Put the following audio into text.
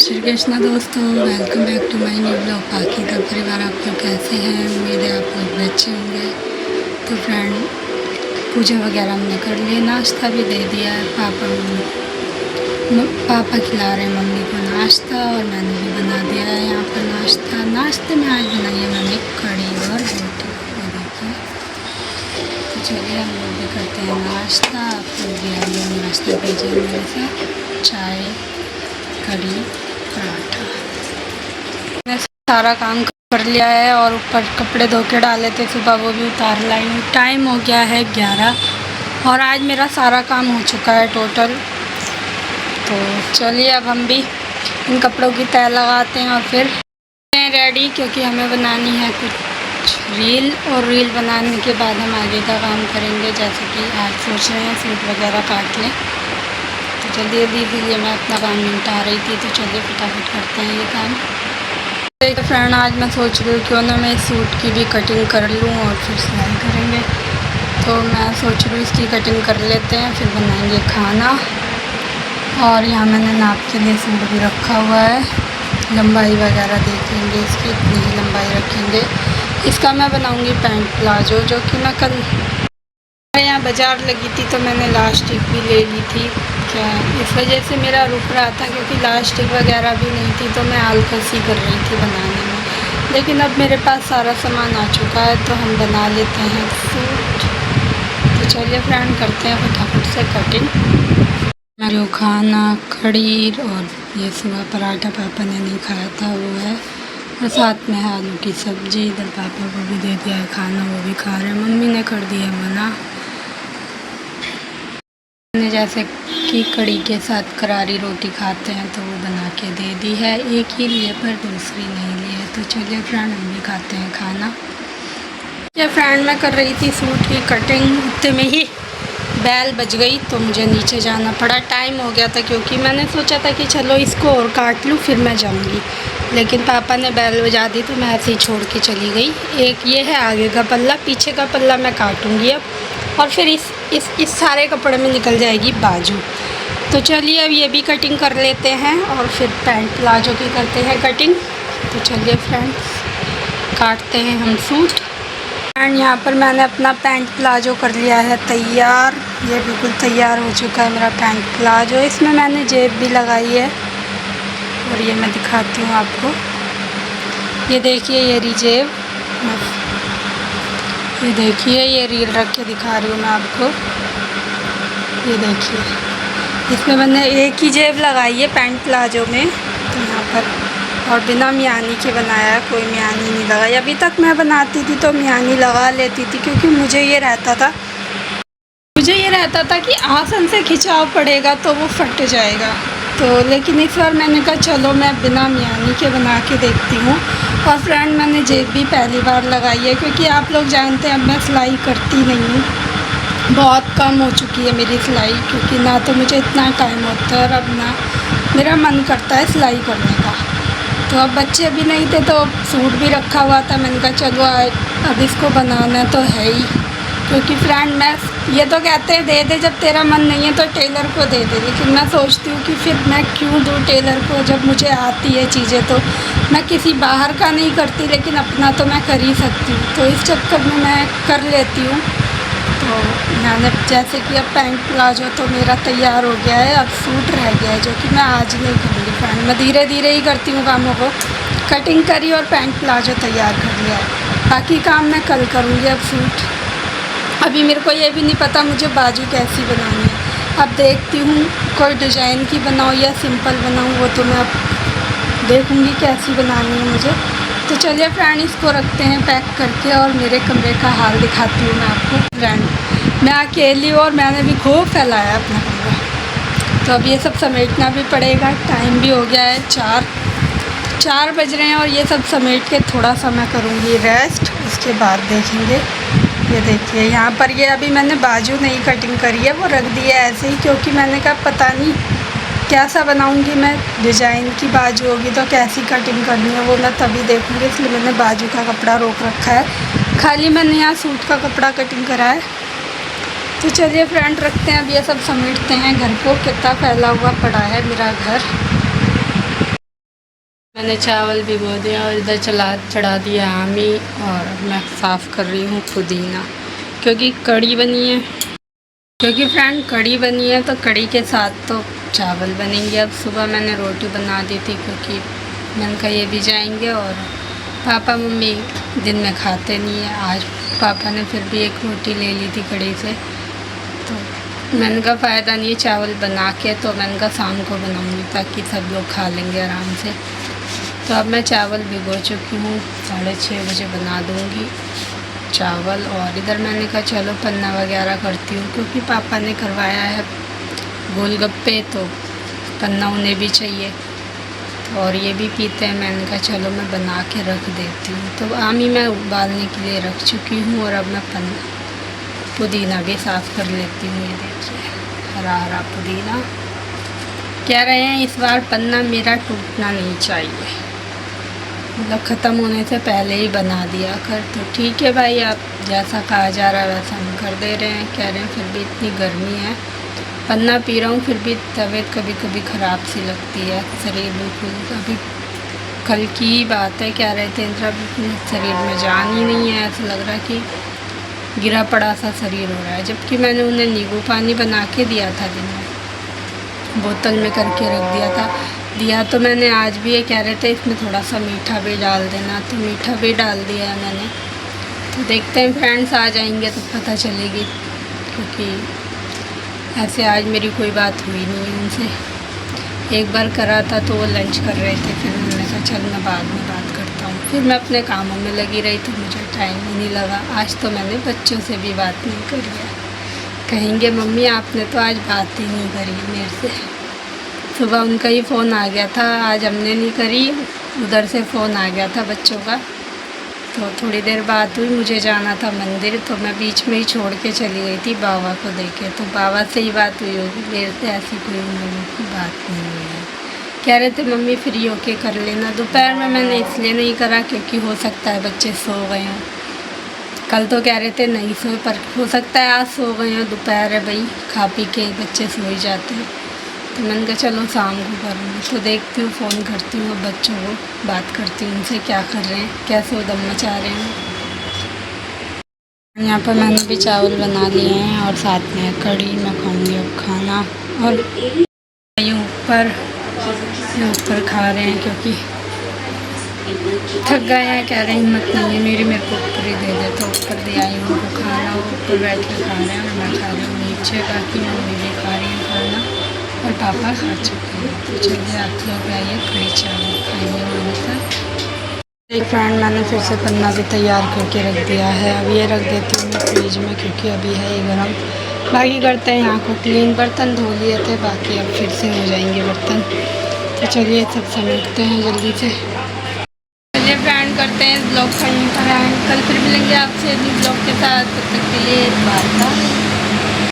श्री कृष्णा दोस्तों, welcome back to my new blog. बाकी का परिवार आप लोग कैसे हैं? उम्मीद है आप लोग भी अच्छे होंगे। तो फ्रेंड, पूजा वगैरह हमने कर लिया, नाश्ता भी दे दिया है। पापा खिला रहे हैं मम्मी को नाश्ता और मैंने भी बना दिया है यहाँ पर नाश्ता। नाश्ते में आज बनाई है मैंने कढ़ी और रोटी, ये देखिए। तो चलिए हम लोग भी करते हैं नाश्ता। आप लोग भी आइए नाश्ता कीजिए मेरे साथ। चाय, कढ़ी, पराठा। मैं सारा काम कर लिया है और ऊपर कपड़े धो के डाले थे सुबह, वो भी उतार लाई हूँ। टाइम हो गया है 11 और आज मेरा सारा काम हो चुका है टोटल। तो चलिए अब हम भी इन कपड़ों की तह लगाते हैं और फिर रेडी, क्योंकि हमें बनानी है कुछ रील, और रील बनाने के बाद हम आगे का काम करेंगे। जैसे कि आज सोच रहे हैं सूट वगैरह काट लें, तो जल्दी जल्दी इसलिए मैं अपना काम निपटा रही थी। तो चलिए फटाफट करते हैं ये काम। एक फ्रेंड, आज मैं सोच रही हूँ क्यों ना मैं इस सूट की भी कटिंग कर लूँ और फिर सिलाई करेंगे। तो मैं सोच रही हूँ इसकी कटिंग कर लेते हैं, फिर बनाएंगे खाना। और यहाँ मैंने नाप के लिए सूट भी रखा हुआ है, लंबाई वगैरह देख लेंगे इसकी, इतनी ही लंबाई रखेंगे। इसका मैं बनाऊँगी पैंट प्लाजो, जो कि मैं कल यहाँ बाज़ार लगी थी तो मैंने लास्टिक भी ले ली थी। क्या इस वजह से मेरा रुक रहा था, क्योंकि लास्टिक वगैरह भी नहीं थी, तो मैं आलकसी कर रही थी बनाने में। लेकिन अब मेरे पास सारा सामान आ चुका है, तो हम बना लेते हैं सूट। तो चलिए फ्रेंड, करते हैं फटाफट से कटिंग। मैं जो खाना, कढ़ी और ये सुबह पराठा पापा ने नहीं खाया था वो है, और साथ में आलू की सब्ज़ी। इधर पापा को भी दे दिया है खाना, वो भी खा रहे हैं। मम्मी ने कर दिया मना। मैंने जैसे कि कढ़ी के साथ करारी रोटी खाते हैं तो वो बना के दे दी है। एक ही लिए पर दूसरी नहीं ली है। तो चलिए फ्रेंड, हम भी खाते हैं खाना। ये फ्रेंड, मैं कर रही थी सूट की कटिंग, उतने में ही बैल बज गई, तो मुझे नीचे जाना पड़ा। टाइम हो गया था, क्योंकि मैंने सोचा था कि चलो इसको और काट लूँ फिर मैं जाऊँगी, लेकिन पापा ने बैल बजा दी तो मैं ऐसे ही छोड़ के चली गई। एक ये है आगे का पल्ला, पीछे का पल्ला मैं काटूँगी अब, और फिर इस सारे कपड़े में निकल जाएगी बाजू। तो चलिए अब ये भी कटिंग कर लेते हैं और फिर पैंट प्लाजो की करते हैं कटिंग। तो चलिए फ्रेंड्स, काटते हैं हम सूट। एंड यहाँ पर मैंने अपना पैंट प्लाजो कर लिया है तैयार। ये बिल्कुल तैयार हो चुका है मेरा पैंट प्लाजो। इसमें मैंने जेब भी लगाई है, और ये मैं दिखाती हूँ आपको। ये देखिए, ये रही जेब। ये देखिए, ये रील रख के दिखा रही हूँ मैं आपको। ये देखिए, इसमें मैंने एक ही जेब लगाई है पैंट प्लाजो में, तो यहाँ पर, और बिना मियानी के बनाया है, कोई मियानी नहीं लगाई। अभी तक मैं बनाती थी तो मियानी लगा लेती थी, क्योंकि मुझे ये रहता था कि आसन से खिंचाव पड़ेगा तो वो फट जाएगा। तो लेकिन इस बार मैंने कहा चलो मैं बिना मियानी के बना के देखती हूँ। और फ्रेंड, मैंने जेब भी पहली बार लगाई है, क्योंकि आप लोग जानते हैं अब मैं सिलाई करती नहीं हूँ, बहुत कम हो चुकी है मेरी सिलाई, क्योंकि ना तो मुझे इतना टाइम होता है और अब ना मेरा मन करता है सिलाई करने का। तो अब बच्चे भी नहीं थे तो सूट भी रखा हुआ था, मैंने कहा चलो अब इसको बनाना तो है ही। क्योंकि फ्रेंड, मैं ये तो कहते हैं दे दे, जब तेरा मन नहीं है तो टेलर को दे दे, लेकिन मैं सोचती हूँ कि फिर मैं क्यों दूँ टेलर को, जब मुझे आती है चीज़ें। तो मैं किसी बाहर का नहीं करती, लेकिन अपना तो मैं कर ही सकती हूँ, तो इस चक्कर में मैं कर लेती हूँ। तो मैंने जैसे कि अब पैंट प्लाजो तो मेरा तैयार हो गया है, अब सूट रह गया है, जो कि मैं आज नहीं करूँगी फ्रेंड। मैं धीरे धीरे ही करती हूँ कामों को। कटिंग करी और पैंट प्लाजो तैयार कर लिया है, बाकी काम मैं कल करूँगी। अब सूट, अभी मेरे को ये भी नहीं पता मुझे बाजू कैसी बनानी है। अब देखती हूँ कोई डिज़ाइन की बनाऊँ या सिंपल बनाऊँ, वो तो मैं अब देखूँगी कैसी बनानी है मुझे। तो चलिए फ्रेंड, इसको रखते हैं पैक करके, और मेरे कमरे का हाल दिखाती हूँ मैं आपको। फ्रेंड, मैं अकेली हूँ और मैंने भी खूब फैलाया अपना कमरा, तो अब ये सब समेटना भी पड़ेगा। टाइम भी हो गया है 4 बज रहे हैं, और ये सब समेट के थोड़ा सा मैं करूँगी रेस्ट, उसके बाद देखेंगे। ये देखिए, यहाँ पर ये अभी मैंने बाजू नहीं कटिंग करी है, वो रख दी है ऐसे ही, क्योंकि मैंने कहा पता नहीं कैसा बनाऊंगी मैं। डिज़ाइन की बाजू होगी तो कैसी कटिंग करनी है वो मैं तभी देखूंगी, इसलिए मैंने बाजू का कपड़ा रोक रखा है। खाली मैंने यहाँ सूट का कपड़ा कटिंग करा है। तो चलिए फ्रेंड, रखते हैं, अब ये सब समेटते हैं घर को। कितना फैला हुआ पड़ा है मेरा घर। मैंने चावल भिगो दिया और इधर चढ़ा दिया आमी, और मैं साफ़ कर रही हूँ पुदीना, क्योंकि कड़ी बनी है। क्योंकि फ्रेंड कड़ी बनी है तो कड़ी के साथ तो चावल बनेंगे। अब सुबह मैंने रोटी बना दी थी, क्योंकि मैंने कहा ये भी जाएंगे, और पापा मम्मी दिन में खाते नहीं है। आज पापा ने फिर भी एक रोटी ले ली थी कड़ी से, तो मैंने कहा फ़ायदा नहीं है चावल बना के, तो मैंने कहा शाम को बनाऊँगी ताकि सब लोग खा लेंगे आराम से। तो अब मैं चावल भिगो चुकी हूँ, 6:30 बजे बना दूँगी चावल। और इधर मैंने कहा चलो पन्ना वगैरह करती हूँ, क्योंकि पापा ने करवाया है गोलगप्पे, तो पन्ना उन्हें भी चाहिए और ये भी पीते हैं। मैंने कहा चलो मैं बना के रख देती हूँ। तो आमी मैं उबालने के लिए रख चुकी हूँ, और अब मैं पुदीना भी साफ़ कर लेती हूँ। ये देखिए हरा हरा पुदीना। कह रहे हैं इस बार पन्ना मेरा टूटना नहीं चाहिए, मतलब ख़त्म होने से पहले ही बना दिया कर। तो ठीक है भाई, आप जैसा कहा जा रहा है वैसा हम कर दे रहे हैं। कह रहे हैं फिर भी इतनी गर्मी है, पन्ना पी रहा हूँ फिर भी तबीयत कभी कभी ख़राब सी लगती है, शरीर बिल्कुल। अभी कल की ही बात है, कह रहे थे इंद्रा बिल्कुल शरीर में जान ही नहीं है, ऐसा लग रहा है कि गिरा पड़ा सा शरीर हो रहा है। जबकि मैंने उन्हें नींबू पानी बना के दिया था, दिन में बोतल में करके रख दिया तो मैंने आज भी। ये कह रहे थे इसमें थोड़ा सा मीठा भी डाल देना, तो मीठा भी डाल दिया है मैंने। तो देखते हैं फ्रेंड्स आ जाएंगे तो पता चलेगी, क्योंकि ऐसे आज मेरी कोई बात हुई नहीं है उनसे। एक बार करा था तो वो लंच कर रहे थे, फिर मैंने कहा चल मैं बाद में बात करता हूँ। फिर मैं अपने कामों में लगी रही तो मुझे टाइम ही नहीं लगा। आज तो मैंने बच्चों से भी बात नहीं करी है। कहेंगे मम्मी आपने तो आज बात ही नहीं करी मेरे से। सुबह उनका ही फ़ोन आ गया था, आज हमने नहीं करी, उधर से फ़ोन आ गया था बच्चों का। तो थोड़ी देर बात हुई, मुझे जाना था मंदिर, तो मैं बीच में ही छोड़ के चली गई थी बाबा को देखे। तो बाबा से ही बात हुई होगी, मेरे से ऐसी कोई उन लोगों की बात नहीं हुई है। कह रहे थे मम्मी फ्री होके कर लेना। दोपहर में मैंने इसलिए नहीं करा क्योंकि हो सकता है बच्चे सो गए हों। कल तो कह रहे थे नहीं सोए, पर हो सकता है आज सो गए हों। दोपहर है भाई, खा पी के बच्चे सो ही जाते हैं। तो मैंने कहा चलो शाम को करूँगी। तो देखती हूँ, फ़ोन करती हूँ बच्चों को, बात करती हूँ उनसे क्या कर रहे हैं, कैसे उदम मचा रहे हैं। यहाँ पर मैंने भी चावल बना लिए हैं और साथ में कड़ी। मैं खाऊँगी अब खाना, और ये ऊपर खा रहे हैं क्योंकि थक गए हैं। कह रहे हैं हिम्मत नहीं है मेरी, मेरे को ऊपर ही दे दे। तो ऊपर दे आई हूँ उनको खाना, वो ऊपर बैठ के खा रहे हैं और मैं खा रही हूँ नीचे। बाकी मम्मी भी खा रही है खाना और पापा खा चुके हैं। तो चलिए आप लोग आइए कड़ी चावल खाइए हमारे साथ। एक फ्रेंड मैंने फिर से पन्ना भी तैयार करके रख दिया है। अब ये रख देती हूँ मैं फ्रिज में, क्योंकि अभी है ये गर्म। बाकी करते हैं यहाँ को क्लीन। बर्तन धो लिए थे, बाकी अब फिर से हो जाएंगे बर्तन। तो चलिए सब समेटते हैं जल्दी से। चलिए फ्रेंड करते हैं ब्लॉग का यहीं पर एंड। कल फिर मिलेंगे आपसे ब्लॉग के साथ, तब तक के लिए बाय।